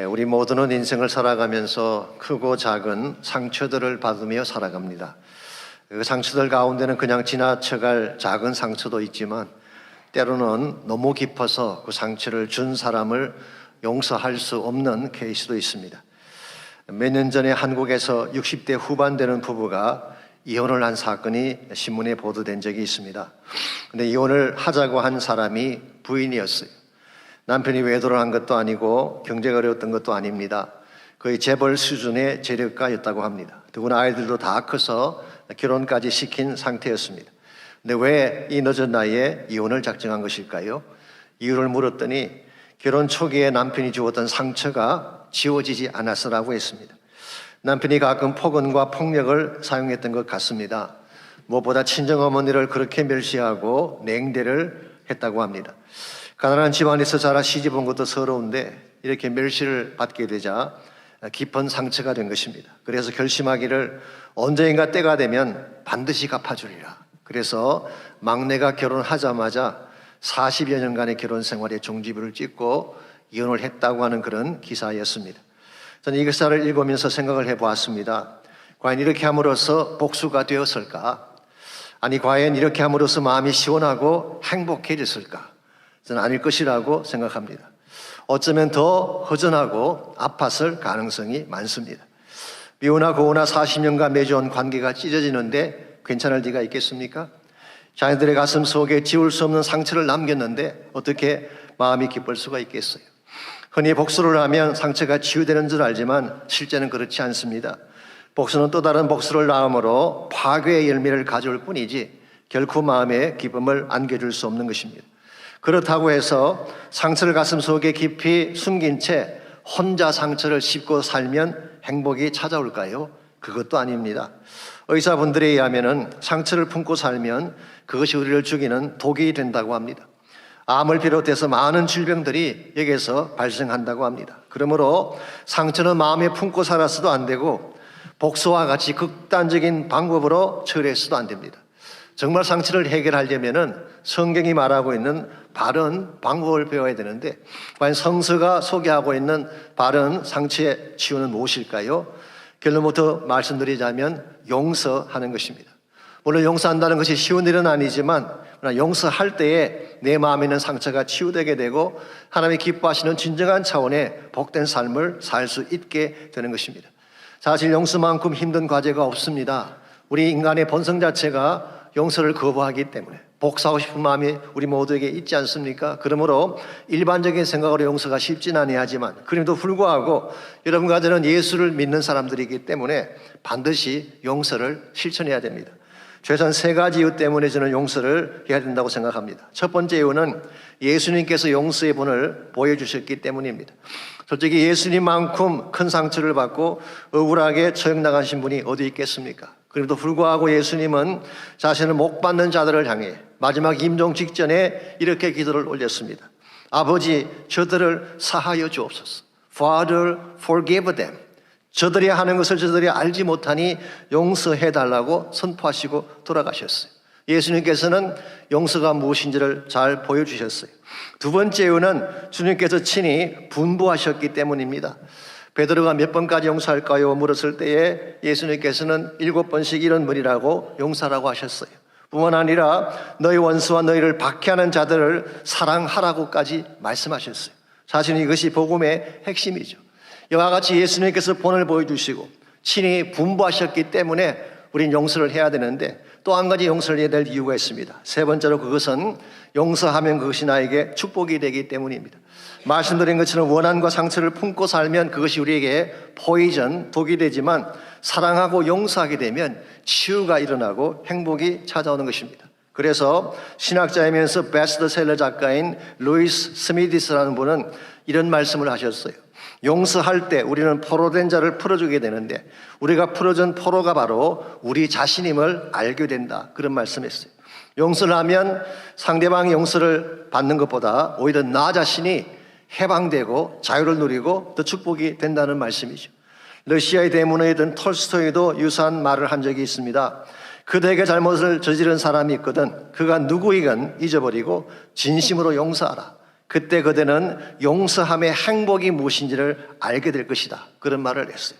우리 모두는 인생을 살아가면서 크고 작은 상처들을 받으며 살아갑니다. 그 상처들 가운데는 그냥 지나쳐갈 작은 상처도 있지만 때로는 너무 깊어서 그 상처를 준 사람을 용서할 수 없는 케이스도 있습니다. 몇 년 전에 한국에서 60대 후반 되는 부부가 이혼을 한 사건이 신문에 보도된 적이 있습니다. 근데 이혼을 하자고 한 사람이 부인이었어요. 남편이 외도를 한 것도 아니고 경제가 어려웠던 것도 아닙니다. 거의 재벌 수준의 재력가였다고 합니다. 더구나 아이들도 다 커서 결혼까지 시킨 상태였습니다. 근데 왜 이 늦은 나이에 이혼을 작정한 것일까요? 이유를 물었더니 결혼 초기에 남편이 주었던 상처가 지워지지 않았으라고 했습니다. 남편이 가끔 폭언과 폭력을 사용했던 것 같습니다. 무엇보다 친정어머니를 그렇게 멸시하고 냉대를 했다고 합니다. 가난한 집안에서 자라 시집온 것도 서러운데 이렇게 멸시를 받게 되자 깊은 상처가 된 것입니다. 그래서 결심하기를 언젠가 때가 되면 반드시 갚아주리라. 그래서 막내가 결혼하자마자 40여 년간의 결혼 생활에 종지부를 찍고 이혼을 했다고 하는 그런 기사였습니다. 저는 이 기사를 읽으면서 생각을 해보았습니다. 과연 이렇게 함으로써 복수가 되었을까? 아니 과연 이렇게 함으로써 마음이 시원하고 행복해졌을까? 저는 아닐 것이라고 생각합니다. 어쩌면 더 허전하고 아팠을 가능성이 많습니다. 미우나 고우나 40년간 맺어온 관계가 찢어지는데 괜찮을 리가 있겠습니까? 자녀들의 가슴 속에 지울 수 없는 상처를 남겼는데 어떻게 마음이 기쁠 수가 있겠어요? 흔히 복수를 하면 상처가 치유되는 줄 알지만 실제는 그렇지 않습니다. 복수는 또 다른 복수를 낳음으로 파괴의 열매를 가져올 뿐이지 결코 마음에 기쁨을 안겨줄 수 없는 것입니다. 그렇다고 해서 상처를 가슴 속에 깊이 숨긴 채 혼자 상처를 씹고 살면 행복이 찾아올까요? 그것도 아닙니다. 의사분들에 의하면 상처를 품고 살면 그것이 우리를 죽이는 독이 된다고 합니다. 암을 비롯해서 많은 질병들이 여기에서 발생한다고 합니다. 그러므로 상처는 마음에 품고 살아서도 안 되고 복수와 같이 극단적인 방법으로 처리해서도 안 됩니다. 정말 상처를 해결하려면 성경이 말하고 있는 바른 방법을 배워야 되는데 과연 성서가 소개하고 있는 바른 상처의 치유는 무엇일까요? 결론부터 말씀드리자면 용서하는 것입니다. 물론 용서한다는 것이 쉬운 일은 아니지만 용서할 때에 내 마음에 있는 상처가 치유되게 되고 하나님이 기뻐하시는 진정한 차원의 복된 삶을 살 수 있게 되는 것입니다. 사실 용서만큼 힘든 과제가 없습니다. 우리 인간의 본성 자체가 용서를 거부하기 때문에 복수하고 싶은 마음이 우리 모두에게 있지 않습니까? 그러므로 일반적인 생각으로 용서가 쉽지는 아니하지만 그럼에도 불구하고 여러분과 저는 예수를 믿는 사람들이기 때문에 반드시 용서를 실천해야 됩니다. 최소한 세 가지 이유 때문에 저는 용서를 해야 된다고 생각합니다. 첫 번째 이유는 예수님께서 용서의 본을 보여주셨기 때문입니다. 솔직히 예수님만큼 큰 상처를 받고 억울하게 처형 나가신 분이 어디 있겠습니까? 그럼에도 불구하고 예수님은 자신을 못 받는 자들을 향해 마지막 임종 직전에 이렇게 기도를 올렸습니다. 아버지, 저들을 사하여 주옵소서. Father, forgive them. 저들이 하는 것을 저들이 알지 못하니 용서해달라고 선포하시고 돌아가셨어요. 예수님께서는 용서가 무엇인지를 잘 보여주셨어요. 두 번째 이유는 주님께서 친히 분부하셨기 때문입니다. 베드로가 몇 번까지 용서할까요? 물었을 때에 예수님께서는 7번씩 이런 분이라고 용서라고 하셨어요. 뿐만 아니라 너희 원수와 너희를 박해하는 자들을 사랑하라고까지 말씀하셨어요. 사실 이것이 복음의 핵심이죠. 이와 같이 예수님께서 본을 보여주시고 친히 분부하셨기 때문에 우린 용서를 해야 되는데 또 한 가지 용서를 해야 될 이유가 있습니다. 세 번째로 그것은 용서하면 그것이 나에게 축복이 되기 때문입니다. 말씀드린 것처럼 원한과 상처를 품고 살면 그것이 우리에게 포이전, 독이 되지만 사랑하고 용서하게 되면 치유가 일어나고 행복이 찾아오는 것입니다. 그래서 신학자이면서 베스트셀러 작가인 루이스 스미디스라는 분은 이런 말씀을 하셨어요. 용서할 때 우리는 포로된 자를 풀어주게 되는데 우리가 풀어준 포로가 바로 우리 자신임을 알게 된다. 그런 말씀했어요. 용서를 하면 상대방이 용서를 받는 것보다 오히려 나 자신이 해방되고 자유를 누리고 더 축복이 된다는 말씀이죠. 러시아의 대문호이던 톨스토이도 유사한 말을 한 적이 있습니다. 그대에게 잘못을 저지른 사람이 있거든 그가 누구이건 잊어버리고 진심으로 용서하라. 그때 그대는 용서함의 행복이 무엇인지를 알게 될 것이다. 그런 말을 했어요.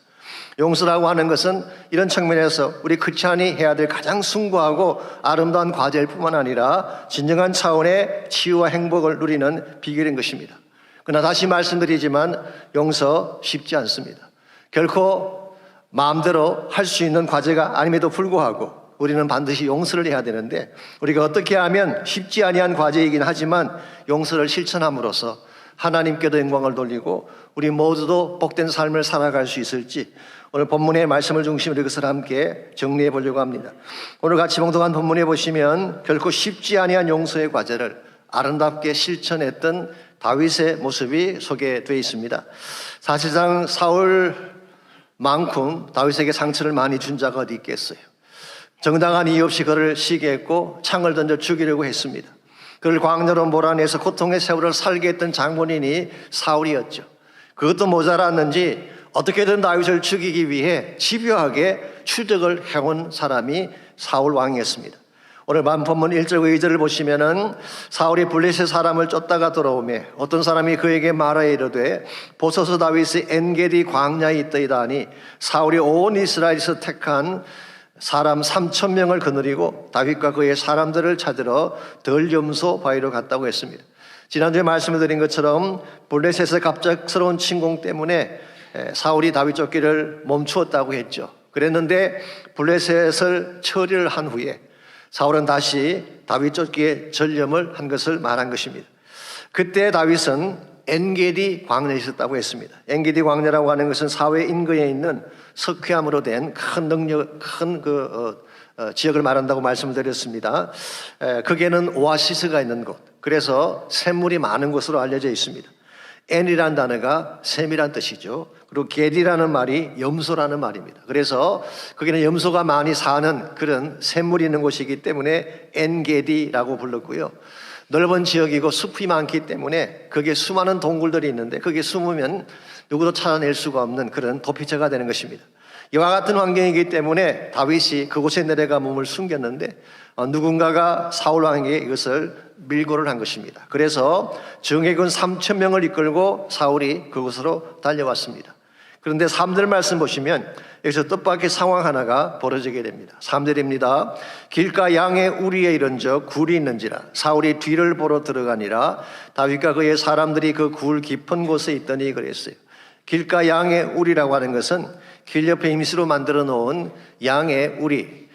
용서라고 하는 것은 이런 측면에서 우리 크리스찬이 해야 될 가장 숭고하고 아름다운 과제일 뿐만 아니라 진정한 차원의 치유와 행복을 누리는 비결인 것입니다. 그러나 다시 말씀드리지만 용서 쉽지 않습니다. 결코 마음대로 할 수 있는 과제가 아님에도 불구하고 우리는 반드시 용서를 해야 되는데, 우리가 어떻게 하면 쉽지 아니한 과제이긴 하지만 용서를 실천함으로써 하나님께도 영광을 돌리고 우리 모두도 복된 삶을 살아갈 수 있을지 오늘 본문의 말씀을 중심으로 이것을 함께 정리해 보려고 합니다. 오늘 같이 봉독한 본문에 보시면 결코 쉽지 아니한 용서의 과제를 아름답게 실천했던 다윗의 모습이 소개되어 있습니다. 사실상 사울만큼 다윗에게 상처를 많이 준 자가 어디 있겠어요. 정당한 이유 없이 그를 시기했고 창을 던져 죽이려고 했습니다. 그를 광야로 몰아내서 고통의 세월을 살게 했던 장본인이 사울이었죠. 그것도 모자랐는지 어떻게든 다윗을 죽이기 위해 집요하게 추적을 해온 사람이 사울 왕이었습니다. 오늘 본문 1절과 2절을 보시면은 사울이 블레셋 사람을 쫓다가 돌아오매 어떤 사람이 그에게 말하여 이르되 보소서 다윗이 엔게디 광야에 있더이다 하니 사울이 온 이스라엘에서 택한 사람 3,000명을 거느리고 다윗과 그의 사람들을 찾으러 덜염소 바위로 갔다고 했습니다. 지난주에 말씀을 드린 것처럼 블레셋의 갑작스러운 침공 때문에 사울이 다윗 쫓기를 멈추었다고 했죠. 그랬는데 블레셋을 처리를 한 후에 사울은 다시 다윗 쫓기에 전념을 한 것을 말한 것입니다. 그때 다윗은 엔게디 광야에 있었다고 했습니다. 엔게디 광야라고 하는 것은 사회 인근에 있는 석회암으로 된 큰 능력, 큰 지역을 말한다고 말씀을 드렸습니다. 거기에는 오아시스가 있는 곳, 그래서 샘물이 많은 곳으로 알려져 있습니다. 엔이라는 단어가 샘이란 뜻이죠. 그리고 게디라는 말이 염소라는 말입니다. 그래서 거기는 염소가 많이 사는 그런 샘물이 있는 곳이기 때문에 엔게디라고 불렀고요. 넓은 지역이고 숲이 많기 때문에 거기에 수많은 동굴들이 있는데 거기에 숨으면 누구도 찾아낼 수가 없는 그런 도피처가 되는 것입니다. 이와 같은 환경이기 때문에 다윗이 그곳에 내려가 몸을 숨겼는데 누군가가 사울 왕에게 이것을 밀고를 한 것입니다. 그래서 정예군 3,000명을 이끌고 사울이 그곳으로 달려왔습니다. 그런데 3절 말씀 보시면 여기서 뜻밖의 상황 하나가 벌어지게 됩니다. 3절입니다. 길가 양의 우리에 이른적 굴이 있는지라 사울이 뒤를 보러 들어가니라 다윗과 그의 사람들이 그 굴 깊은 곳에 있더니 그랬어요. 길가 양의 우리라고 하는 것은 길 옆에 임시로 만들어 놓은 양의 우리,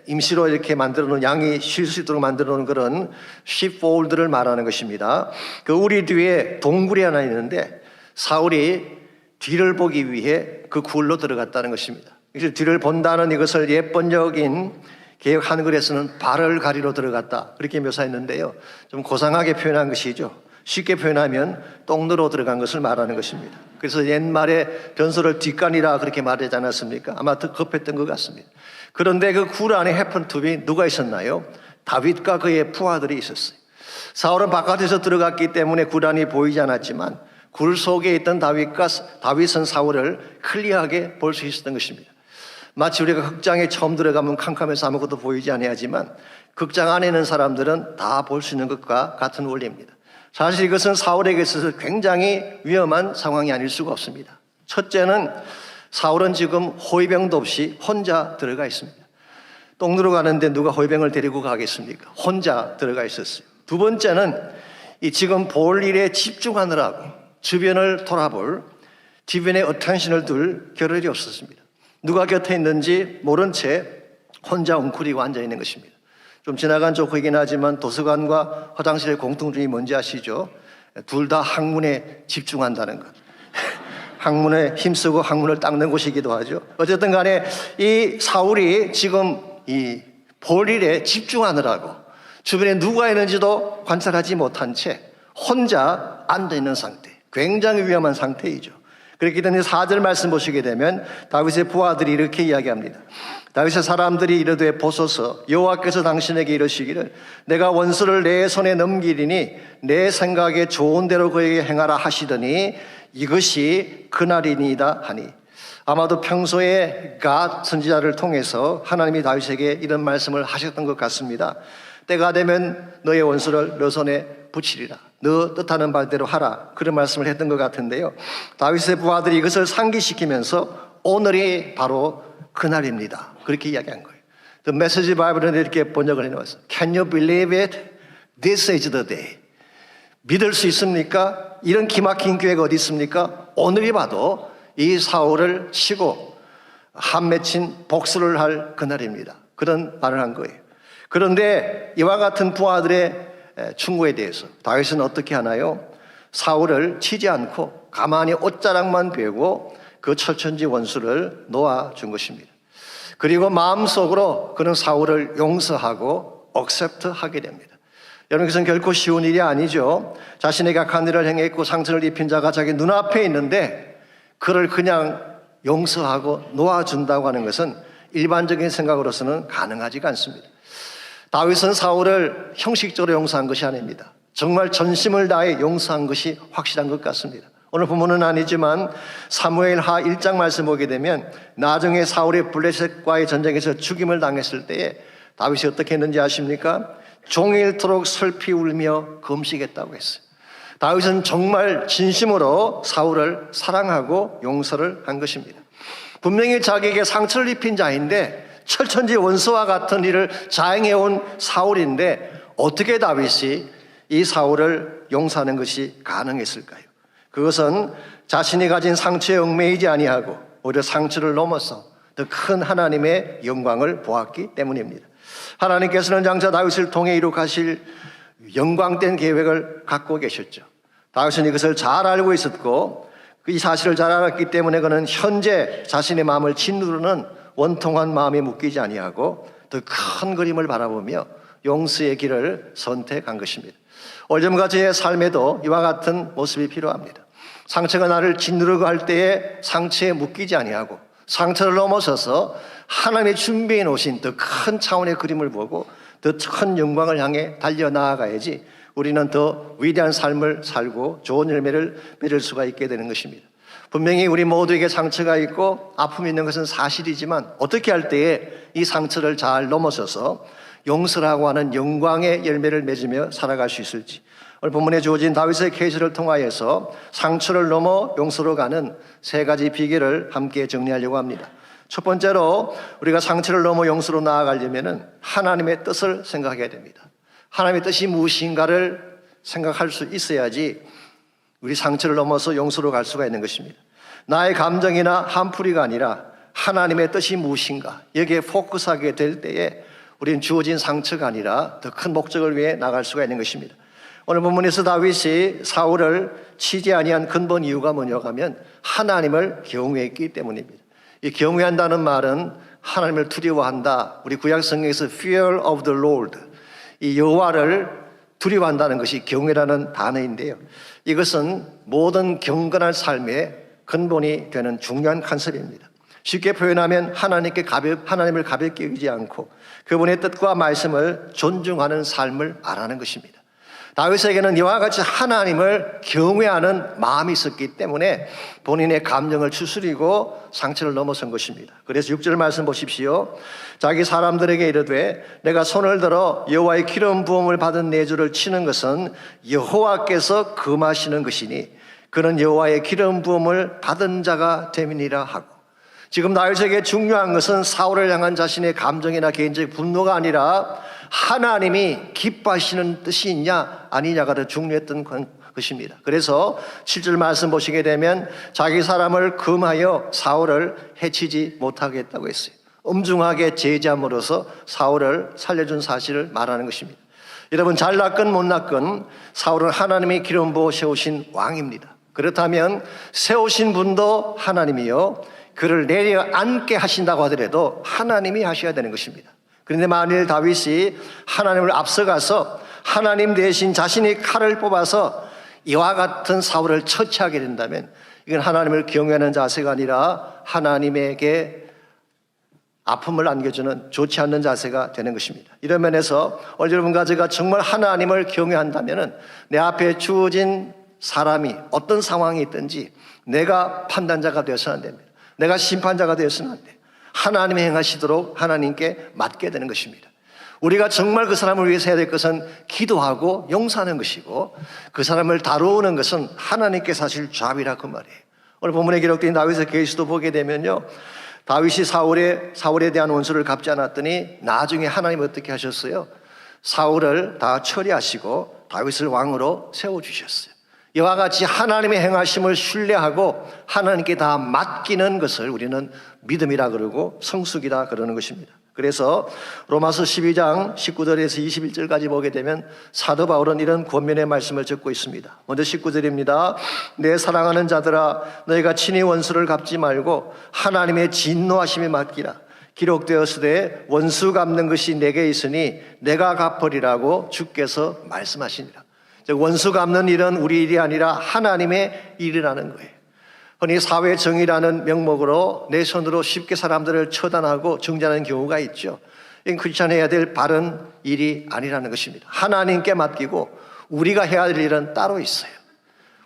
임시로 이렇게 만들어 놓은 양이 쉴 수 있도록 만들어 놓은 그런 sheepfold를 말하는 것입니다. 그 우리 뒤에 동굴이 하나 있는데 사울이 뒤를 보기 위해 그 굴로 들어갔다는 것입니다. 그래서 뒤를 본다는 이것을 예번역인 개역 한글에서는 발을 가리러 들어갔다 그렇게 묘사했는데요. 좀 고상하게 표현한 것이죠. 쉽게 표현하면 똥누로 들어간 것을 말하는 것입니다. 그래서 옛말에 변소를 뒷간이라 그렇게 말하지 않았습니까? 아마 더 급했던 것 같습니다. 그런데 그 굴 안에 해픈투비 누가 있었나요? 다윗과 그의 부하들이 있었어요. 사울은 바깥에서 들어갔기 때문에 굴 안이 보이지 않았지만 굴 속에 있던 다윗은 사울을 클리어하게 볼 수 있었던 것입니다. 마치 우리가 극장에 처음 들어가면 캄캄해서 아무것도 보이지 않아야지만 극장 안에 있는 사람들은 다 볼 수 있는 것과 같은 원리입니다. 사실 이것은 사울에게 있어서 굉장히 위험한 상황이 아닐 수가 없습니다. 첫째는 사울은 지금 호위병도 없이 혼자 들어가 있습니다. 똥 누러 가는데 누가 호위병을 데리고 가겠습니까? 혼자 들어가 있었어요. 두 번째는 이 지금 볼 일에 집중하느라고 주변을 돌아볼 주변에 어텐션을 둘 겨를이 없었습니다. 누가 곁에 있는지 모른 채 혼자 웅크리고 앉아 있는 것입니다. 좀 지나간 조크이긴 하지만 도서관과 화장실의 공통점이 뭔지 아시죠? 둘 다 학문에 집중한다는 것. 학문에 힘쓰고 학문을 닦는 곳이기도 하죠. 어쨌든 간에 이 사울이 지금 이 볼일에 집중하느라고 주변에 누가 있는지도 관찰하지 못한 채 혼자 앉아있는 상태, 굉장히 위험한 상태이죠. 그렇기 때문에 4절 말씀 보시게 되면 다윗의 부하들이 이렇게 이야기합니다. 다윗의 사람들이 이르되 보소서 여호와께서 당신에게 이르시기를 내가 원수를 내 손에 넘기리니 내 생각에 좋은 대로 그에게 행하라 하시더니 이것이 그날이니이다 하니 아마도 평소에 갓 선지자를 통해서 하나님이 다윗에게 이런 말씀을 하셨던 것 같습니다. 때가 되면 너의 원수를 너 손에 붙이리라. 너 뜻하는 바대로 하라. 그런 말씀을 했던 것 같은데요. 다윗의 부하들이 이것을 상기시키면서 오늘이 바로 그날입니다. 그렇게 이야기한 거예요. The Message Bible은 이렇게 번역을 해놓았어요. Can you believe it? This is the day. 믿을 수 있습니까? 이런 기막힌 기회가 어디 있습니까? 오늘이 봐도 이 사울을 치고 한 맺힌 복수를 할 그날입니다. 그런 말을 한 거예요. 그런데 이와 같은 부하들의 충고에 대해서 다윗은 어떻게 하나요? 사울을 치지 않고 가만히 옷자락만 베고 그 철천지 원수를 놓아준 것입니다. 그리고 마음속으로 그는 사울을 용서하고 억셉트하게 됩니다. 여러분, 그것은 결코 쉬운 일이 아니죠. 자신에게 악한 일을 행했고 상처를 입힌 자가 자기 눈앞에 있는데 그를 그냥 용서하고 놓아준다고 하는 것은 일반적인 생각으로서는 가능하지가 않습니다. 다윗은 사울을 형식적으로 용서한 것이 아닙니다. 정말 전심을 다해 용서한 것이 확실한 것 같습니다. 오늘 본문은 아니지만 사무엘하 1장 말씀 보게 되면 나중에 사울이 블레셋과의 전쟁에서 죽임을 당했을 때에 다윗이 어떻게 했는지 아십니까? 종일토록 슬피 울며 금식했다고 했어요. 다윗은 정말 진심으로 사울을 사랑하고 용서를 한 것입니다. 분명히 자기에게 상처를 입힌 자인데 철천지 원수와 같은 일을 자행해온 사울인데 어떻게 다윗이 이 사울을 용서하는 것이 가능했을까요? 그것은 자신이 가진 상처에 얽매이지 아니하고 오히려 상처를 넘어서 더 큰 하나님의 영광을 보았기 때문입니다. 하나님께서는 장차 다윗을 통해 이룩하실 영광된 계획을 갖고 계셨죠. 다윗은 이것을 잘 알고 있었고 이 사실을 잘 알았기 때문에 그는 현재 자신의 마음을 짓누르는 원통한 마음에 묶이지 아니하고 더 큰 그림을 바라보며 용서의 길을 선택한 것입니다. 오늘과 저의 삶에도 이와 같은 모습이 필요합니다. 상처가 나를 짓누르고 할 때에 상처에 묶이지 아니하고 상처를 넘어서서 하나님의 준비해 놓으신 더 큰 차원의 그림을 보고 더 큰 영광을 향해 달려나아가야지 우리는 더 위대한 삶을 살고 좋은 열매를 맺을 수가 있게 되는 것입니다. 분명히 우리 모두에게 상처가 있고 아픔이 있는 것은 사실이지만 어떻게 할 때에 이 상처를 잘 넘어서서 용서라고 하는 영광의 열매를 맺으며 살아갈 수 있을지, 오늘 본문에 주어진 다윗의 케이스를 통하여서 상처를 넘어 용서로 가는 세 가지 비결을 함께 정리하려고 합니다. 첫 번째로 우리가 상처를 넘어 용서로 나아가려면 하나님의 뜻을 생각해야 됩니다. 하나님의 뜻이 무엇인가를 생각할 수 있어야지 우리 상처를 넘어서 용서로 갈 수가 있는 것입니다. 나의 감정이나 한풀이가 아니라 하나님의 뜻이 무엇인가, 여기에 포커스하게 될 때에 우리는 주어진 상처가 아니라 더 큰 목적을 위해 나갈 수가 있는 것입니다. 오늘 본문에서 다윗이 사울을 치지 아니한 근본 이유가 뭐냐고 하면 하나님을 경외했기 때문입니다. 이 경외한다는 말은 하나님을 두려워한다. 우리 구약 성경에서 fear of the Lord, 이 여호와를 두려워한다는 것이 경외라는 단어인데요. 이것은 모든 경건한 삶의 근본이 되는 중요한 컨셉입니다. 쉽게 표현하면 하나님을 가볍게 여기지 않고 그분의 뜻과 말씀을 존중하는 삶을 말하는 것입니다. 다윗에게는 이와 같이 하나님을 경외하는 마음이 있었기 때문에 본인의 감정을 추스리고 상처를 넘어선 것입니다. 그래서 6절 말씀 보십시오. 자기 사람들에게 이르되 내가 손을 들어 여호와의 기름 부음을 받은 내 주를 치는 것은 여호와께서 금하시는 것이니 그는 여호와의 기름 부음을 받은 자가 됨이니라 하고, 지금 다윗에게 중요한 것은 사울을 향한 자신의 감정이나 개인적 분노가 아니라 하나님이 기뻐하시는 뜻이 있냐 아니냐가 더 중요했던 것입니다. 그래서 7절 말씀 보시게 되면 자기 사람을 금하여 사울을 해치지 못하게 했다고 했어요. 엄중하게 제지함으로써 사울을 살려준 사실을 말하는 것입니다. 여러분, 잘났건 못났건 사울은 하나님이 기름 부어 세우신 왕입니다. 그렇다면 세우신 분도 하나님이요, 그를 내려앉게 하신다고 하더라도 하나님이 하셔야 되는 것입니다. 그런데 만일 다윗이 하나님을 앞서가서 하나님 대신 자신이 칼을 뽑아서 이와 같은 사울을 처치하게 된다면 이건 하나님을 경외하는 자세가 아니라 하나님에게 아픔을 안겨주는 좋지 않는 자세가 되는 것입니다. 이런 면에서 오늘 여러분과 제가 정말 하나님을 경외한다면 내 앞에 주어진 사람이 어떤 상황이 있든지 내가 판단자가 되어서는 안 됩니다. 내가 심판자가 되어서는 안 돼요. 하나님이 행하시도록 하나님께 맡게 되는 것입니다. 우리가 정말 그 사람을 위해서 해야 될 것은 기도하고 용서하는 것이고, 그 사람을 다루는 것은 하나님께서 하실 잡이라 그 말이에요. 오늘 본문에 기록된 다윗의 케이스도 보게 되면요, 다윗이 사울에 대한 원수를 갚지 않았더니 나중에 하나님 어떻게 하셨어요? 사울을 다 처리하시고 다윗을 왕으로 세워주셨어요. 이와 같이 하나님의 행하심을 신뢰하고 하나님께 다 맡기는 것을 우리는 믿음이라 그러고 성숙이라 그러는 것입니다. 그래서 로마서 12장 19절에서 21절까지 보게 되면 사도 바울은 이런 권면의 말씀을 적고 있습니다. 먼저 19절입니다. 내 사랑하는 자들아, 너희가 친히 원수를 갚지 말고 하나님의 진노하심에 맡기라. 기록되었으되 원수 갚는 것이 내게 있으니 내가 갚으리라고 주께서 말씀하시니라. 즉, 원수 갚는 일은 우리 일이 아니라 하나님의 일이라는 거예요. 흔히 사회정의라는 명목으로 내 손으로 쉽게 사람들을 처단하고 정죄하는 경우가 있죠. 이건 크리스찬이 될 바른 일이 아니라는 것입니다. 하나님께 맡기고 우리가 해야 될 일은 따로 있어요.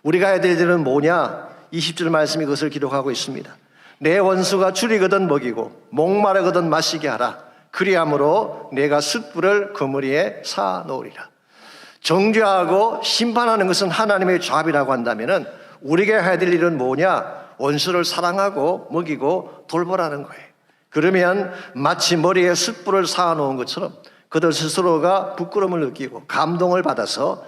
우리가 해야 될 일은 뭐냐? 20절 말씀이 그것을 기록하고 있습니다. 내 원수가 줄이거든 먹이고 목마르거든 마시게 하라. 그리함으로 내가 숯불을 그물이에 사 놓으리라. 정죄하고 심판하는 것은 하나님의 잡이라고 한다면은 우리가 해야 될 일은 뭐냐? 원수를 사랑하고 먹이고 돌보라는 거예요. 그러면 마치 머리에 숯불을 쌓아놓은 것처럼 그들 스스로가 부끄러움을 느끼고 감동을 받아서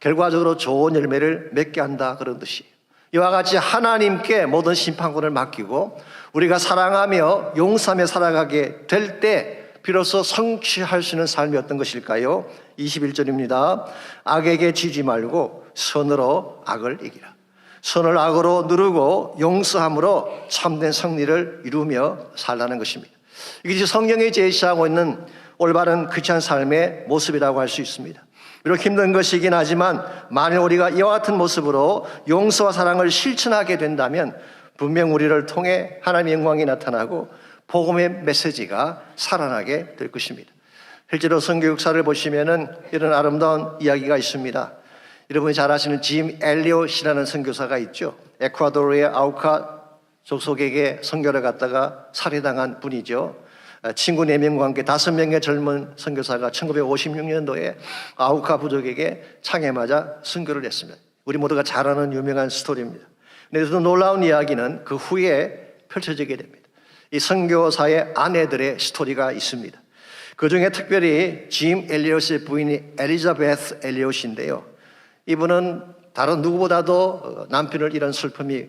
결과적으로 좋은 열매를 맺게 한다, 그런 뜻이에요. 이와 같이 하나님께 모든 심판권을 맡기고 우리가 사랑하며 용서하며 살아가게 될 때 비로소 성취할 수 있는 삶이 어떤 것일까요? 21절입니다. 악에게 지지 말고 선으로 악을 이기라. 선을 악으로 누르고 용서함으로 참된 승리를 이루며 살라는 것입니다. 이게 성경이 제시하고 있는 올바른 크리스찬 삶의 모습이라고 할 수 있습니다. 비록 힘든 것이긴 하지만 만일 우리가 이와 같은 모습으로 용서와 사랑을 실천하게 된다면 분명 우리를 통해 하나님의 영광이 나타나고 복음의 메시지가 살아나게 될 것입니다. 실제로 선교 역사를 보시면은 이런 아름다운 이야기가 있습니다. 여러분이 잘 아시는 짐 엘리엇이라는 선교사가 있죠. 에콰도르의 아우카 족속에게 선교를 갔다가 살해당한 분이죠. 친구 4명과 함께 5명의 젊은 선교사가 1956년도에 아우카 부족에게 창에 맞아 선교를 했습니다. 우리 모두가 잘 아는 유명한 스토리입니다. 그런데 놀라운 이야기는 그 후에 펼쳐지게 됩니다. 이 선교사의 아내들의 스토리가 있습니다. 그 중에 특별히 짐 엘리엇의 부인이 엘리자베스 엘리엇인데요. 이분은 다른 누구보다도 남편을 잃은 슬픔이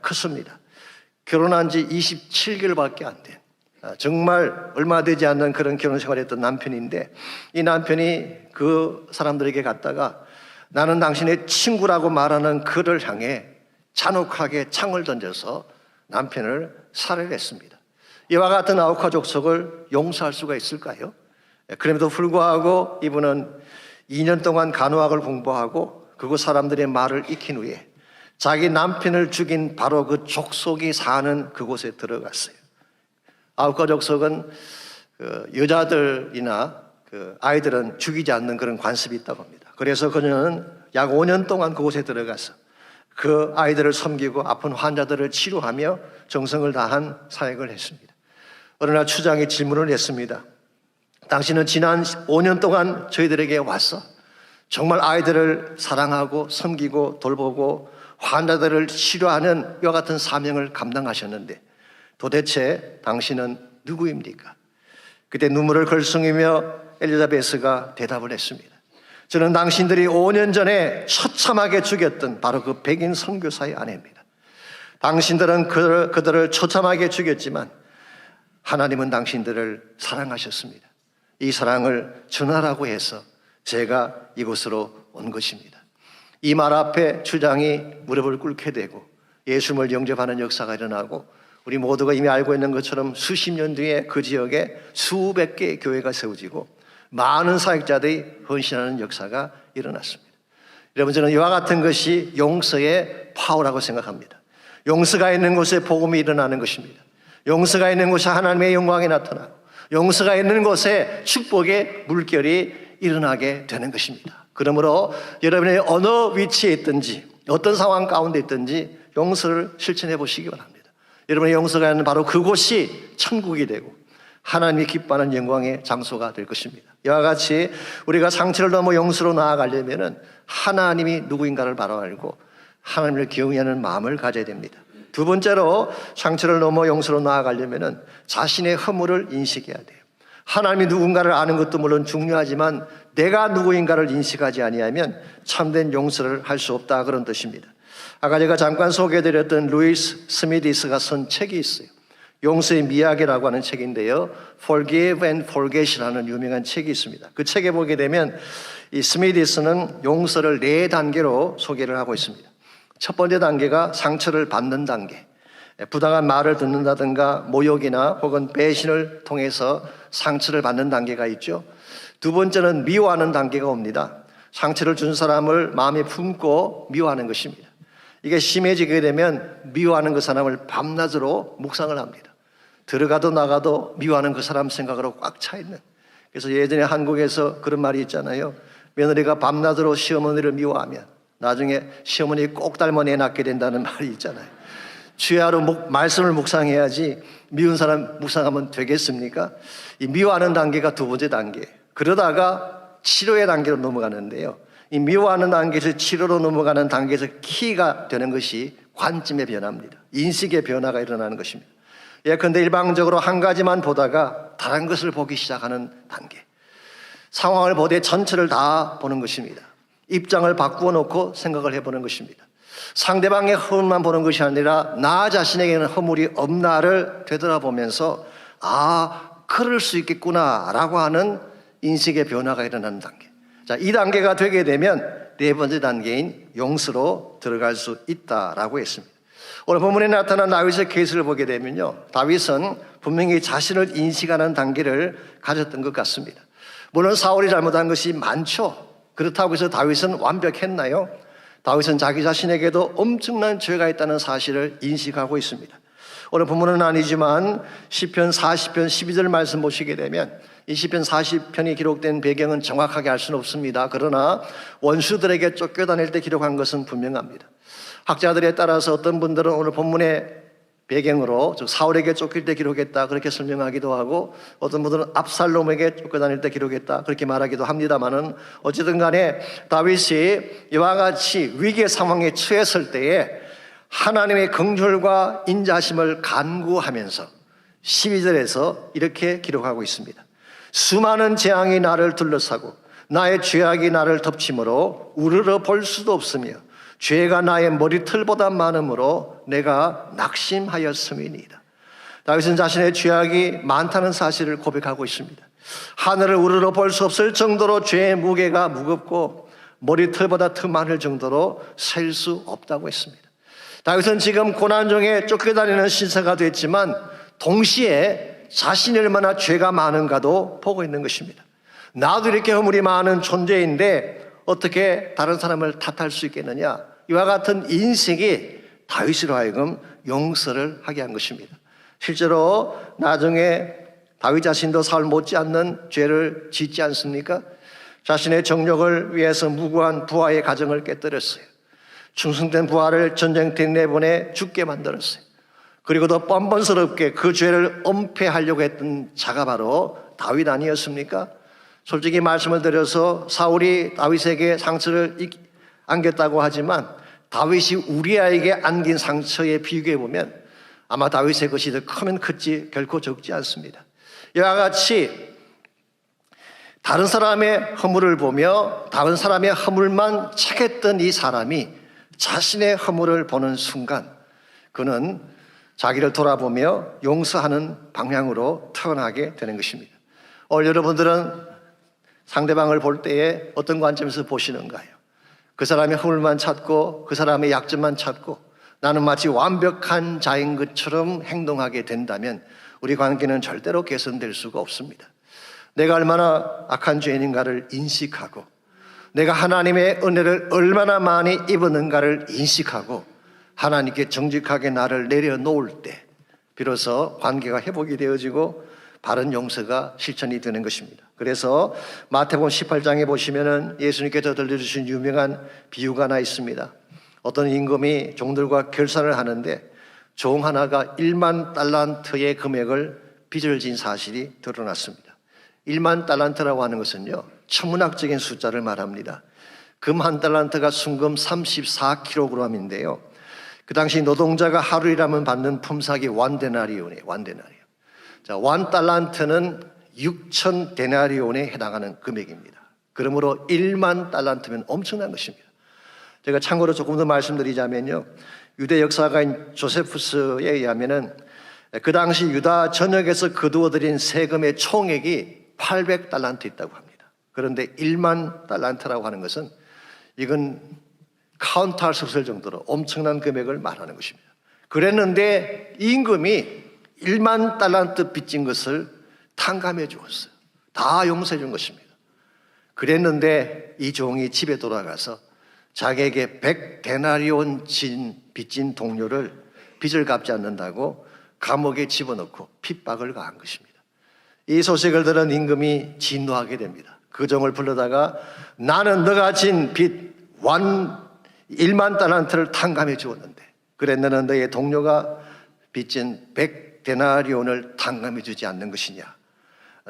컸습니다. 결혼한 지 27개월밖에 안 된, 정말 얼마 되지 않는 그런 결혼 생활을 했던 남편인데, 이 남편이 그 사람들에게 갔다가 나는 당신의 친구라고 말하는 그를 향해 잔혹하게 창을 던져서 남편을 살해를 했습니다. 이와 같은 아우카 족속을 용서할 수가 있을까요? 그럼에도 불구하고 이분은 2년 동안 간호학을 공부하고 그곳 사람들의 말을 익힌 후에 자기 남편을 죽인 바로 그 족속이 사는 그곳에 들어갔어요. 아우카 족속은 여자들이나 아이들은 죽이지 않는 그런 관습이 있다고 합니다. 그래서 그녀는 약 5년 동안 그곳에 들어가서 그 아이들을 섬기고 아픈 환자들을 치료하며 정성을 다한 사역을 했습니다. 어느 날 추장이 질문을 했습니다. 당신은 지난 5년 동안 저희들에게 와서 정말 아이들을 사랑하고 섬기고 돌보고 환자들을 치료하는 이와 같은 사명을 감당하셨는데 도대체 당신은 누구입니까? 그때 눈물을 걸쑥이며 엘리자베스가 대답을 했습니다. 저는 당신들이 5년 전에 처참하게 죽였던 바로 그 백인 선교사의 아내입니다. 당신들은 그들을 처참하게 죽였지만 하나님은 당신들을 사랑하셨습니다. 이 사랑을 전하라고 해서 제가 이곳으로 온 것입니다. 이 말 앞에 추장이 무릎을 꿇게 되고 예수님을 영접하는 역사가 일어나고 우리 모두가 이미 알고 있는 것처럼 수십 년 뒤에 그 지역에 수백 개의 교회가 세워지고 많은 사역자들이 헌신하는 역사가 일어났습니다. 여러분, 저는 이와 같은 것이 용서의 파워라고 생각합니다. 용서가 있는 곳에 복음이 일어나는 것입니다. 용서가 있는 곳에 하나님의 영광이 나타나고 용서가 있는 곳에 축복의 물결이 일어나게 되는 것입니다. 그러므로 여러분이 어느 위치에 있든지 어떤 상황 가운데 있든지 용서를 실천해 보시기 바랍니다. 여러분의 용서가 있는 바로 그곳이 천국이 되고 하나님이 기뻐하는 영광의 장소가 될 것입니다. 이와 같이 우리가 상처를 넘어 용서로 나아가려면 하나님이 누구인가를 바로 알고 하나님을 경외하는 마음을 가져야 됩니다. 두 번째로 상처를 넘어 용서로 나아가려면 자신의 허물을 인식해야 돼요. 하나님이 누군가를 아는 것도 물론 중요하지만 내가 누구인가를 인식하지 아니하면 참된 용서를 할 수 없다, 그런 뜻입니다. 아까 제가 잠깐 소개해드렸던 루이스 스미디스가 쓴 책이 있어요. 용서의 미학이라고 하는 책인데요, Forgive and Forget이라는 유명한 책이 있습니다. 그 책에 보게 되면 이 스미디스는 용서를 4단계로 소개를 하고 있습니다. 첫 번째 단계가 상처를 받는 단계, 부당한 말을 듣는다든가 모욕이나 혹은 배신을 통해서 상처를 받는 단계가 있죠. 두 번째는 미워하는 단계가 옵니다. 상처를 준 사람을 마음에 품고 미워하는 것입니다. 이게 심해지게 되면 미워하는 그 사람을 밤낮으로 묵상을 합니다. 들어가도 나가도 미워하는 그 사람 생각으로 꽉 차 있는. 그래서 예전에 한국에서 그런 말이 있잖아요. 며느리가 밤낮으로 시어머니를 미워하면 나중에 시어머니 꼭 닮아 애 낳게 된다는 말이 있잖아요. 주야로 말씀을 묵상해야지 미운 사람 묵상하면 되겠습니까? 이 미워하는 단계가 두 번째 단계. 그러다가 치료의 단계로 넘어가는데요, 이 미워하는 단계에서 치료로 넘어가는 단계에서 키가 되는 것이 관점의 변화입니다. 인식의 변화가 일어나는 것입니다. 예컨대 일방적으로 한 가지만 보다가 다른 것을 보기 시작하는 단계. 상황을 보되 전체를 다 보는 것입니다. 입장을 바꾸어 놓고 생각을 해보는 것입니다. 상대방의 허물만 보는 것이 아니라 나 자신에게는 허물이 없나를 되돌아보면서 그럴 수 있겠구나 라고 하는 인식의 변화가 일어나는 단계. 자, 이 단계가 되게 되면 네 번째 단계인 용서로 들어갈 수 있다라고 했습니다. 오늘 본문에 나타난 다윗의 케이스를 보게 되면요, 다윗은 분명히 자신을 인식하는 단계를 가졌던 것 같습니다. 물론 사울이 잘못한 것이 많죠. 그렇다고 해서 다윗은 완벽했나요? 다윗은 자기 자신에게도 엄청난 죄가 있다는 사실을 인식하고 있습니다. 오늘 본문은 아니지만 시편 40편 12절 말씀 보시게 되면 이 시편 40편이 기록된 배경은 정확하게 알 수는 없습니다. 그러나 원수들에게 쫓겨다닐 때 기록한 것은 분명합니다. 학자들에 따라서 어떤 분들은 오늘 본문의 배경으로 즉 사울에게 쫓길 때 기록했다 그렇게 설명하기도 하고, 어떤 분들은 압살롬에게 쫓겨다닐 때 기록했다 그렇게 말하기도 합니다만은 어쨌든 간에 다윗이 이와 같이 위기의 상황에 처했을 때에 하나님의 긍휼과 인자하심을 간구하면서 12절에서 이렇게 기록하고 있습니다. 수많은 재앙이 나를 둘러싸고 나의 죄악이 나를 덮침으로 우러러 볼 수도 없으며 죄가 나의 머리털보다 많으므로 내가 낙심하였음이니이다. 다윗은 자신의 죄악이 많다는 사실을 고백하고 있습니다. 하늘을 우러러 볼 수 없을 정도로 죄의 무게가 무겁고 머리털보다 더 많을 정도로 셀 수 없다고 했습니다. 다윗은 지금 고난 중에 쫓겨다니는 신세가 됐지만 동시에 자신이 얼마나 죄가 많은가도 보고 있는 것입니다. 나도 이렇게 허물이 많은 존재인데 어떻게 다른 사람을 탓할 수 있겠느냐? 이와 같은 인식이 다윗으로 하여금 용서를 하게 한 것입니다. 실제로 나중에 다윗 자신도 사울 못지않는 죄를 짓지 않습니까? 자신의 정력을 위해서 무고한 부하의 가정을 깨뜨렸어요. 충성된 부하를 전쟁터에 내보내 죽게 만들었어요. 그리고 더 뻔뻔스럽게 그 죄를 은폐하려고 했던 자가 바로 다윗 아니었습니까? 솔직히 말씀을 드려서 사울이 다윗에게 상처를 안겼다고 하지만 다윗이 우리아에게 안긴 상처에 비교해 보면 아마 다윗의 것이 더 크면 컸지 결코 적지 않습니다. 이와 같이 다른 사람의 허물을 보며 다른 사람의 허물만 착했던 이 사람이 자신의 허물을 보는 순간 그는 자기를 돌아보며 용서하는 방향으로 태어나게 되는 것입니다. 오늘 여러분들은 상대방을 볼 때에 어떤 관점에서 보시는가요? 그 사람의 허물만 찾고 그 사람의 약점만 찾고 나는 마치 완벽한 자인 것처럼 행동하게 된다면 우리 관계는 절대로 개선될 수가 없습니다. 내가 얼마나 악한 죄인인가를 인식하고 내가 하나님의 은혜를 얼마나 많이 입었는가를 인식하고 하나님께 정직하게 나를 내려놓을 때 비로소 관계가 회복이 되어지고 바른 용서가 실천이 되는 것입니다. 그래서 마태복음 18장에 보시면은 예수님께서 들려주신 유명한 비유가 하나 있습니다. 어떤 임금이 종들과 결산을 하는데 종 하나가 1만 달란트의 금액을 빚을 진 사실이 드러났습니다. 1만 달란트라고 하는 것은요, 천문학적인 숫자를 말합니다. 금 한 달란트가 순금 34kg인데요. 그 당시 노동자가 하루 일하면 받는 품삯이 1데나리온이에요. 1데나리온. 자, 1달란트는 6천 데나리온에 해당하는 금액입니다. 그러므로 1만 달란트면 엄청난 것입니다. 제가 참고로 조금 더 말씀드리자면요, 유대 역사가인 조세푸스에 의하면은 그 당시 유다 전역에서 거두어들인 세금의 총액이 800달란트 있다고 합니다. 그런데 1만 달란트라고 하는 것은 이건 카운트할 수 없을 정도로 엄청난 금액을 말하는 것입니다. 그랬는데 임금이 1만 달란트 빚진 것을 탕감해 주었어요. 다 용서해 준 것입니다. 그랬는데 이 종이 집에 돌아가서 자기에게 100데나리온 빚진 동료를 빚을 갚지 않는다고 감옥에 집어넣고 핍박을 가한 것입니다. 이 소식을 들은 임금이 진노하게 됩니다. 그 종을 불러다가 나는 너가 진 빚 1만 달란트를 탕감해 주었는데 그래 너는 너의 동료가 빚진 100데나리온을 탕감해 주지 않는 것이냐,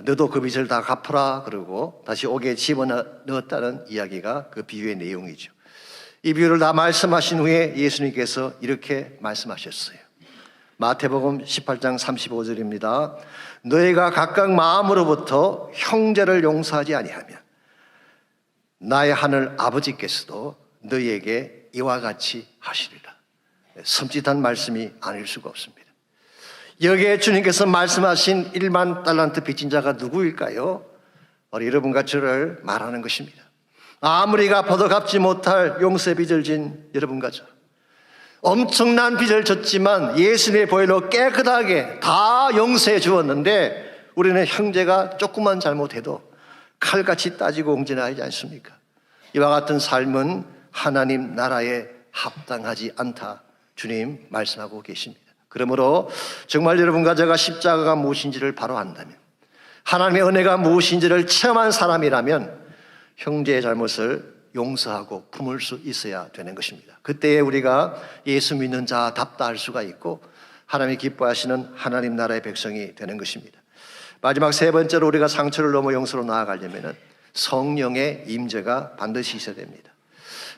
너도 그 빚을 다 갚아라 그러고 다시 옥에 집어넣었다는 이야기가 그 비유의 내용이죠. 이 비유를 다 말씀하신 후에 예수님께서 이렇게 말씀하셨어요. 마태복음 18장 35절입니다. 너희가 각각 마음으로부터 형제를 용서하지 아니하면 나의 하늘 아버지께서도 너희에게 이와 같이 하시리라. 섬찟한 말씀이 아닐 수가 없습니다. 여기에 주님께서 말씀하신 1만 달란트 빚진 자가 누구일까요? 바로 여러분과 저를 말하는 것입니다. 아무리 갚아도 갚지 못할 용서의 빚을 진 여러분과 저, 엄청난 빚을 졌지만 예수님의 보혈로 깨끗하게 다 용서해 주었는데 우리는 형제가 조금만 잘못해도 칼같이 따지고 응진하지 않습니까? 이와 같은 삶은 하나님 나라에 합당하지 않다 주님 말씀하고 계십니다. 그러므로 정말 여러분과 제가 십자가가 무엇인지를 바로 안다면, 하나님의 은혜가 무엇인지를 체험한 사람이라면 형제의 잘못을 용서하고 품을 수 있어야 되는 것입니다. 그때에 우리가 예수 믿는 자답다 할 수가 있고 하나님이 기뻐하시는 하나님 나라의 백성이 되는 것입니다. 마지막 세 번째로 우리가 상처를 넘어 용서로 나아가려면 성령의 임재가 반드시 있어야 됩니다.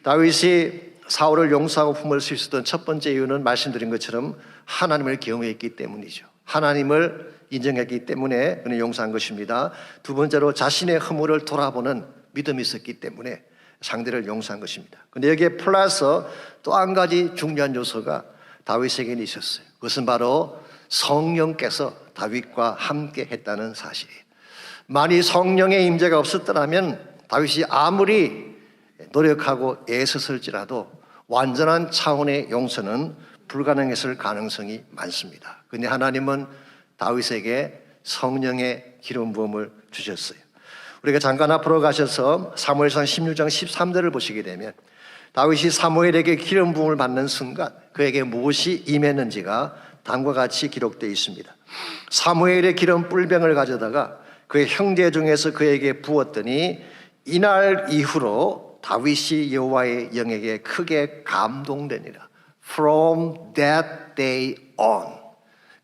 다윗이 사울을 용서하고 품을 수 있었던 첫 번째 이유는 말씀드린 것처럼 하나님을 경외했기 때문이죠. 하나님을 인정했기 때문에 그는 용서한 것입니다. 두 번째로 자신의 허물을 돌아보는 믿음이 있었기 때문에 상대를 용서한 것입니다. 그런데 여기에 플러스 또 한 가지 중요한 요소가 다윗에게는 있었어요. 그것은 바로 성령께서 다윗과 함께 했다는 사실이에요. 만일 성령의 임재가 없었더라면 다윗이 아무리 노력하고 애썼을지라도 완전한 차원의 용서는 불가능했을 가능성이 많습니다. 그런데 하나님은 다윗에게 성령의 기름 부음을 주셨어요. 우리가 잠깐 앞으로 가셔서 사무엘상 16장 13절을 보시게 되면 다윗이 사무엘에게 기름 부음을 받는 순간 그에게 무엇이 임했는지가 다음과 같이 기록되어 있습니다. 사무엘의 기름 뿔병을 가져다가 그의 형제 중에서 그에게 부었더니 이날 이후로 다윗이 여호와의 영에게 크게 감동되니라. From that day on,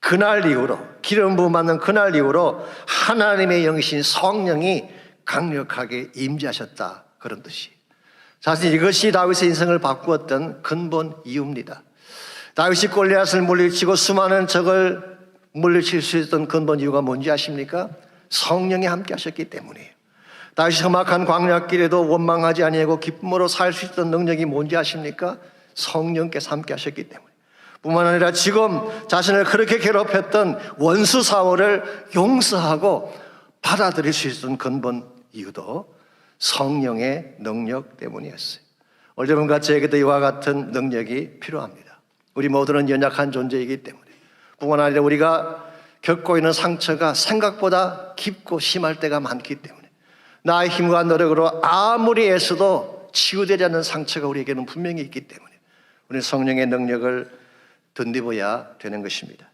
그날 이후로, 기름 부음 받는 그날 이후로 하나님의 영이신 성령이 강력하게 임재하셨다, 그런 뜻이. 사실 이것이 다윗의 인생을 바꾸었던 근본 이유입니다. 다윗이 골리앗을 물리치고 수많은 적을 물리칠 수 있었던 근본 이유가 뭔지 아십니까? 성령이 함께 하셨기 때문이에요. 다윗이 험악한 광야길에도 원망하지 아니하고 기쁨으로 살 수 있던 능력이 뭔지 아십니까? 성령께서 함께 하셨기 때문에. 뿐만 아니라 지금 자신을 그렇게 괴롭혔던 원수 사울을 용서하고 받아들일 수 있었던 근본 이유도 성령의 능력 때문이었어요. 오늘 여러분과 저에게도 이와 같은 능력이 필요합니다. 우리 모두는 연약한 존재이기 때문에, 뿐만 아니라 우리가 겪고 있는 상처가 생각보다 깊고 심할 때가 많기 때문에 나의 힘과 노력으로 아무리 애써도 치유되지 않는 상처가 우리에게는 분명히 있기 때문에 우리는 성령의 능력을 덧입어야 되는 것입니다.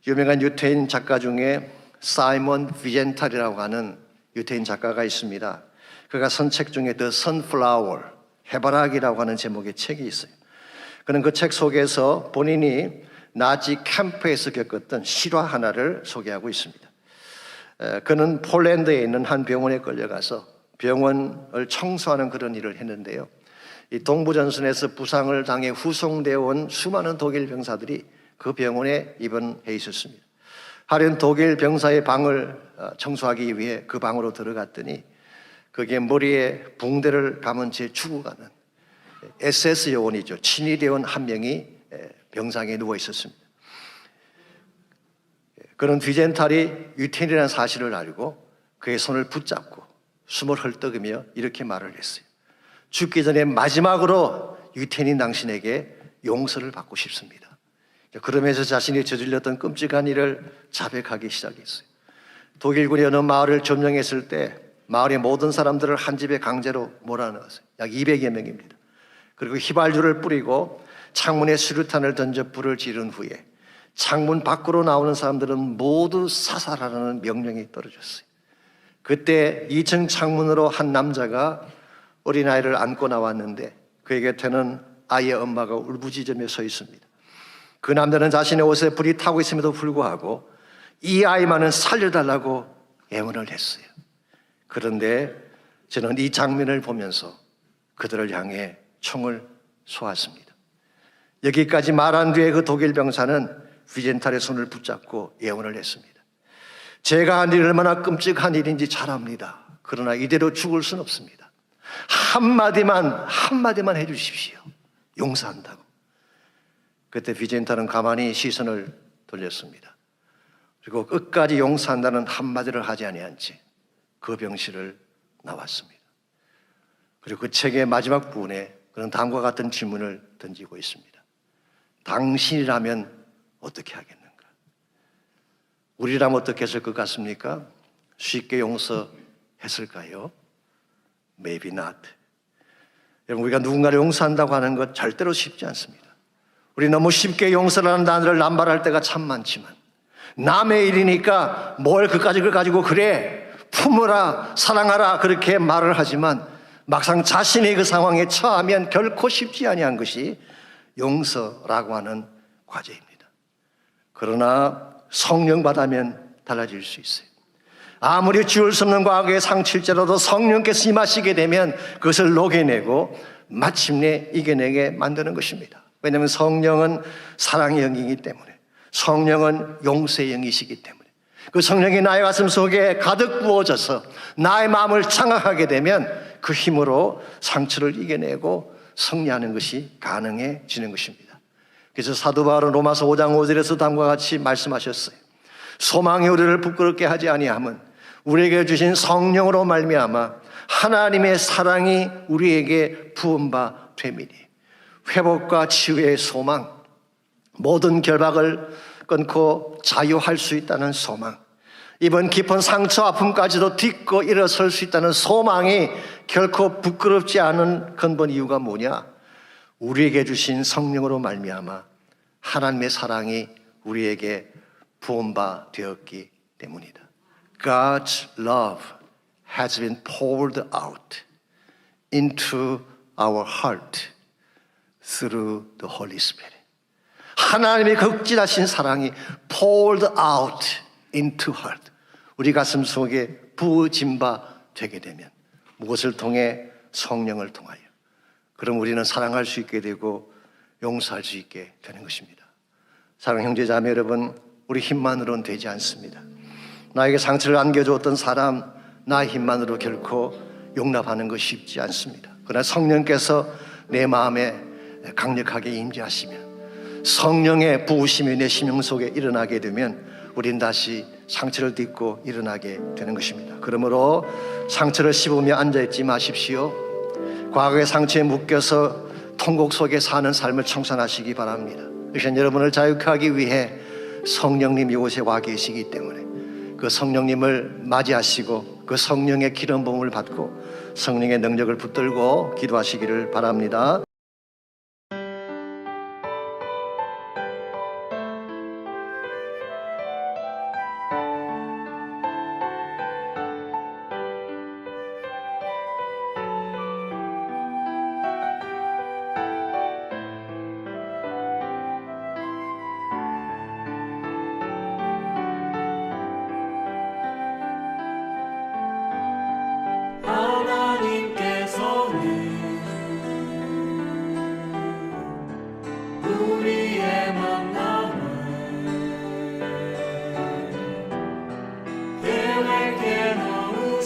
유명한 유태인 작가 중에 사이먼 비젠탈이라고 하는 유태인 작가가 있습니다. 그가 쓴 책 중에 The Sunflower, 해바라기라고 하는 제목의 책이 있어요. 그는 그 책 속에서 본인이 나치 캠프에서 겪었던 실화 하나를 소개하고 있습니다. 그는 폴란드에 있는 한 병원에 끌려가서 병원을 청소하는 그런 일을 했는데요. 이 동부전선에서 부상을 당해 후송되어 온 수많은 독일 병사들이 그 병원에 입원해 있었습니다. 하루는 독일 병사의 방을 청소하기 위해 그 방으로 들어갔더니 그게 머리에 붕대를 감은 채 죽어가는 SS 요원이죠. 친위 요원 한 명이 병상에 누워 있었습니다. 그는 비젠탈이 유태인이라는 사실을 알고 그의 손을 붙잡고 숨을 헐떡이며 이렇게 말을 했어요. 죽기 전에 마지막으로 유태인인 당신에게 용서를 받고 싶습니다. 그러면서 자신이 저질렀던 끔찍한 일을 자백하기 시작했어요. 독일군이 어느 마을을 점령했을 때 마을의 모든 사람들을 한 집에 강제로 몰아넣었어요. 약 200여 명입니다. 그리고 휘발유를 뿌리고 창문에 수류탄을 던져 불을 지른 후에 창문 밖으로 나오는 사람들은 모두 사살하라는 명령이 떨어졌어요. 그때 2층 창문으로 한 남자가 어린아이를 안고 나왔는데 그의 곁에는 아이의 엄마가 울부짖으며 서 있습니다. 그 남자는 자신의 옷에 불이 타고 있음에도 불구하고 이 아이만은 살려달라고 애원을 했어요. 그런데 저는 이 장면을 보면서 그들을 향해 총을 쏘았습니다. 여기까지 말한 뒤에 그 독일 병사는 비젠탈의 손을 붙잡고 예언을 했습니다. 제가 한 일이 얼마나 끔찍한 일인지 잘 압니다. 그러나 이대로 죽을 수는 없습니다. 한마디만 해주십시오. 용서한다고. 그때 비젠탈은 가만히 시선을 돌렸습니다. 그리고 끝까지 용서한다는 한마디를 하지 아니한 채 그 병실을 나왔습니다. 그리고 그 책의 마지막 부분에 그는 다음과 같은 질문을 던지고 있습니다. 당신이라면 어떻게 하겠는가? 우리라면 어떻게 했을 것 같습니까? 쉽게 용서했을까요? Maybe not. 여러분, 우리가 누군가를 용서한다고 하는 것 절대로 쉽지 않습니다. 우리 너무 쉽게 용서라는 단어를 남발할 때가 참 많지만 남의 일이니까 뭘 그걸 가지고 그래 품어라 사랑하라 그렇게 말을 하지만 막상 자신이 그 상황에 처하면 결코 쉽지 아니한 것이 용서라고 하는 과제입니다. 그러나 성령 받으면 달라질 수 있어요. 아무리 지울 수 없는 과거의 상실죄라도 성령께서 임하시게 되면 그것을 녹여내고 마침내 이겨내게 만드는 것입니다. 왜냐하면 성령은 사랑의 영이기 때문에, 성령은 용서의 영이시기 때문에 그 성령이 나의 가슴 속에 가득 부어져서 나의 마음을 장악하게 되면 그 힘으로 상처를 이겨내고 승리하는 것이 가능해지는 것입니다. 그래서 사도 바울은 로마서 5장 5절에서 다음과 같이 말씀하셨어요. 소망이 우리를 부끄럽게 하지 아니함은 우리에게 주신 성령으로 말미암아 하나님의 사랑이 우리에게 부은 바 됨이니. 회복과 치유의 소망, 모든 결박을 끊고 자유할 수 있다는 소망, 이번 깊은 상처 아픔까지도 딛고 일어설 수 있다는 소망이 결코 부끄럽지 않은 근본 이유가 뭐냐? 우리에게 주신 성령으로 말미암아 하나님의 사랑이 우리에게 부은 바 되었기 때문이다. God's love has been poured out into our heart through the Holy Spirit. 하나님의 극진하신 사랑이 poured out into heart, 우리 가슴 속에 부어진 바 되게 되면 무엇을 통해? 성령을 통하여. 그럼 우리는 사랑할 수 있게 되고 용서할 수 있게 되는 것입니다. 사랑하는 형제 자매 여러분, 우리 힘만으로는 되지 않습니다. 나에게 상처를 안겨주었던 사람, 나의 힘만으로 결코 용납하는 것이 쉽지 않습니다. 그러나 성령께서 내 마음에 강력하게 임재하시면, 성령의 부으심이 내 심령 속에 일어나게 되면 우린 다시 상처를 딛고 일어나게 되는 것입니다. 그러므로 상처를 씹으며 앉아있지 마십시오. 과거의 상처에 묶여서 통곡 속에 사는 삶을 청산하시기 바랍니다. 그래서 여러분을 자유케 하기 위해 성령님이 이곳에 와 계시기 때문에 그 성령님을 맞이하시고 그 성령의 기름 부음을 받고 성령의 능력을 붙들고 기도하시기를 바랍니다.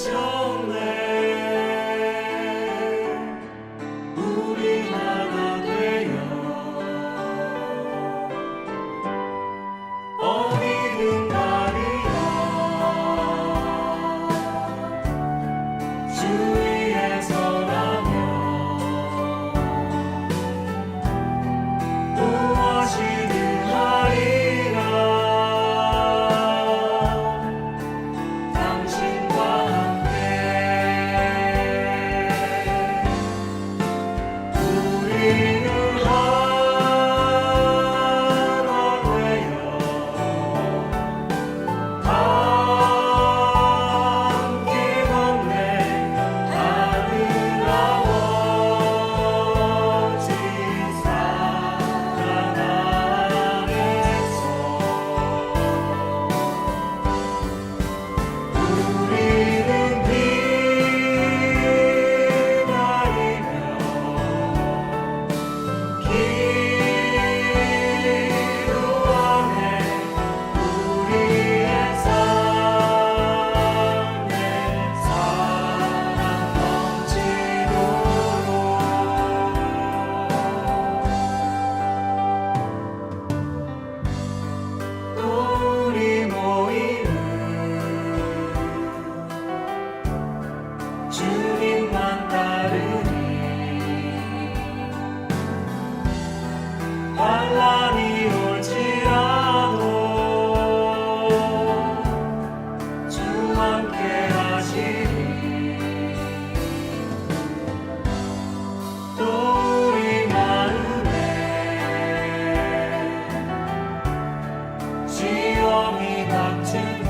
오셨네. 우리 하나 되어 어디든 가리라. 주 위에 서라면 무엇이든 하리라. 당신과 함께 우리는 하나 되어 함께 걷네. 하늘 아버지 사랑 안에서 우리는 기다리며 기도하네. 우리의 삶에 사랑 넘치도록. 또 우리 모이는 주님만 따르니 환란이 올지라도 주 함께 하시리. 또 우리 마음에 시험이 닥칠